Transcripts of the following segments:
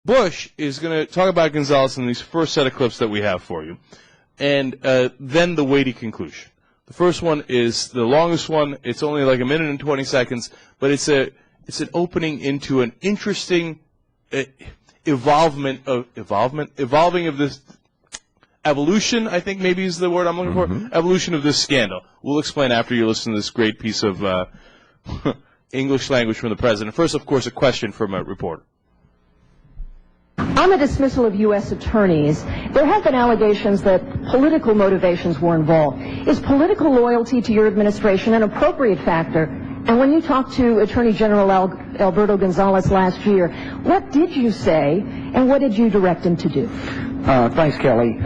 Bush is going to talk about Gonzalez in these first set of clips that we have for you, and then the weighty conclusion. The first one is the longest one. It's only like 1 minute and 20 seconds, but it's an opening into an interesting evolving of this evolution, I think maybe is the word I'm looking for. Evolution of this scandal. We'll explain after you listen to this great piece of English language from the president. First, of course, a question from a reporter. On the dismissal of U.S. attorneys, there have been allegations that political motivations were involved. Is political loyalty to your administration an appropriate factor? And when you talked to Attorney General Alberto Gonzales last year, what did you say and what did you direct him to do? Thanks, Kelly.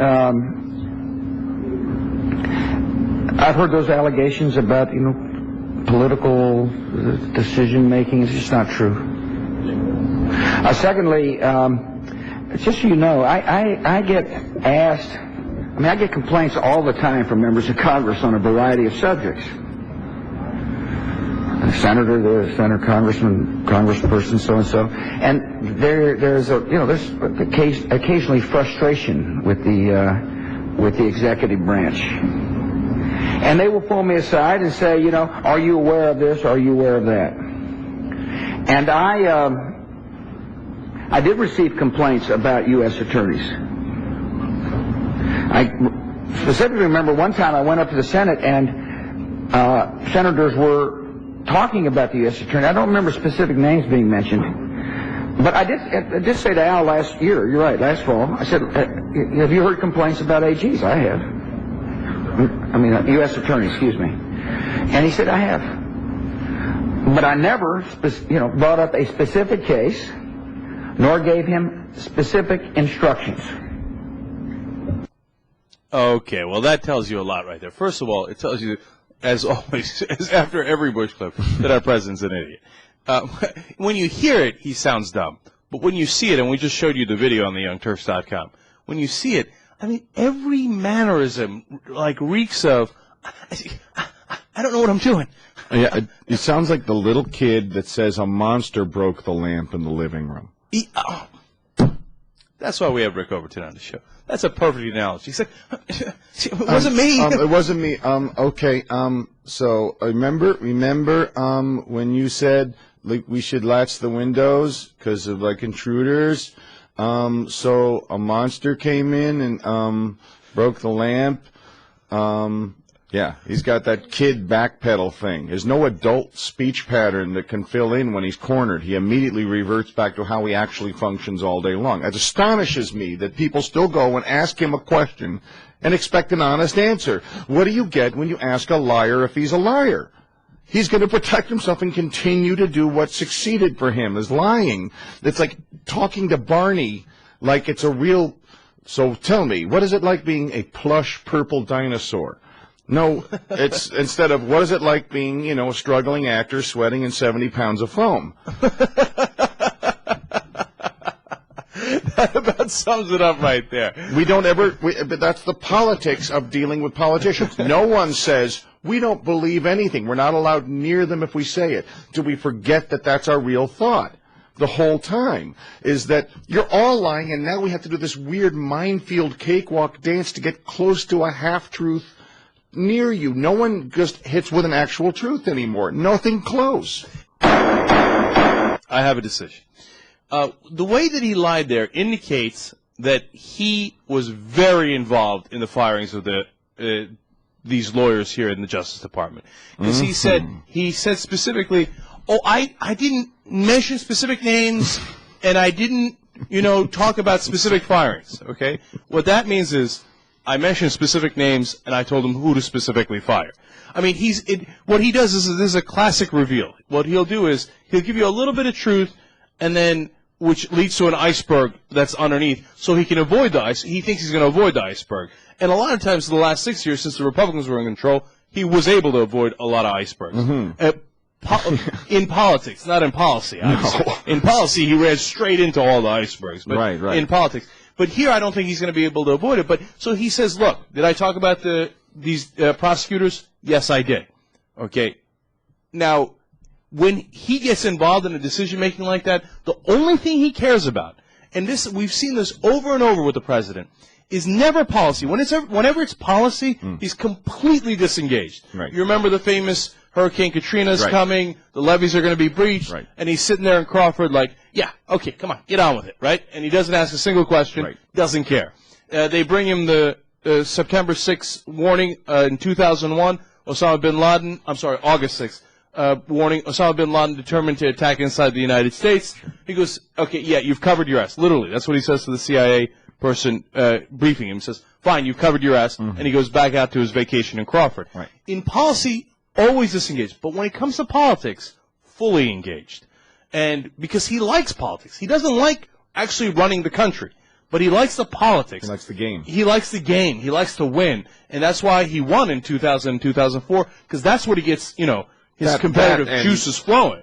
I've heard those allegations about, political decision-making. It's just not true. Secondly, just so you know, I get asked, I get complaints all the time from members of Congress on a variety of subjects. A senator, the senator, congressman, congressperson, so-and-so. And there's occasionally frustration with the executive branch. And they will pull me aside and say, are you aware of this? Are you aware of that? And I did receive complaints about U.S. attorneys. I specifically remember one time I went up to the Senate and senators were talking about the U.S. attorney. I don't remember specific names being mentioned. But I did say to Al last year, you're right, last fall, I said, have you heard complaints about AGs? I have. U.S. attorney, excuse me. And he said, I have. But I never, brought up a specific case, nor gave him specific instructions. Okay, well, that tells you a lot right there. First of all, it tells you, as always, as after every Bush clip, that our president's an idiot. When you hear it, he sounds dumb. But when you see it, and we just showed you the video on theyoungturks.com, when you see it, every mannerism, reeks of, I don't know what I'm doing. Yeah, it sounds like the little kid that says a monster broke the lamp in the living room. That's why we have Rick Overton on the show. That's a perfect analogy. He said, it wasn't me. It wasn't me. Okay. So remember when you said we should latch the windows because of intruders? So a monster came in and broke the lamp. Yeah, he's got that kid backpedal thing. There's no adult speech pattern that can fill in when he's cornered. He immediately reverts back to how he actually functions all day long. It astonishes me that people still go and ask him a question and expect an honest answer. What do you get when you ask a liar if he's a liar? He's going to protect himself and continue to do what succeeded for him, is lying. It's like talking to Barney like it's a real... So tell me, what is it like being a plush purple dinosaur? No, it's instead of what is it like being, a struggling actor sweating in 70 pounds of foam. That about sums it up right there. But that's the politics of dealing with politicians. No one says, we don't believe anything. We're not allowed near them if we say it. Do we forget that that's our real thought? The whole time is that you're all lying, and now we have to do this weird minefield cakewalk dance to get close to a half-truth near you. No one just hits with an actual truth anymore. Nothing close. I have a decision. The way that he lied there indicates that he was very involved in the firings of these lawyers here in the Justice Department. Because he said specifically, I didn't mention specific names, and I didn't, talk about specific firings, okay? What that means is I mentioned specific names, and I told him who to specifically fire. What he does is, this is a classic reveal. What he'll do is he'll give you a little bit of truth, and then which leads to an iceberg that's underneath, so he can avoid the ice. He thinks he's going to avoid the iceberg. And a lot of times in the last 6 years, since the Republicans were in control, he was able to avoid a lot of icebergs. In politics, not in policy, obviously. No. In policy, he ran straight into all the icebergs. But right. In politics. But here, I don't think he's going to be able to avoid it. But so he says, look, did I talk about these prosecutors? Yes, I did. Okay. Now, when he gets involved in a decision-making like that, the only thing he cares about and this we've seen this over and over with the president, is never policy. Whenever it's policy, he's completely disengaged. Right. You remember the famous Hurricane Katrina's coming, the levees are going to be breached, and he's sitting there in Crawford like, yeah, okay, come on, get on with it, right? And he doesn't ask a single question, doesn't care. They bring him the September 6th warning in 2001, August 6th. Warning, Osama bin Laden determined to attack inside the United States. He goes, okay, yeah, you've covered your ass. Literally, that's what he says to the CIA person briefing him. He says, fine, you've covered your ass, and he goes back out to his vacation in Crawford. In policy, always disengaged. But when it comes to politics, fully engaged. And because he likes politics. He doesn't like actually running the country. But he likes the politics. He likes the game. He likes the game. He likes to win. And that's why he won in 2000 and 2004, because that's what he gets, his competitive juices flowing.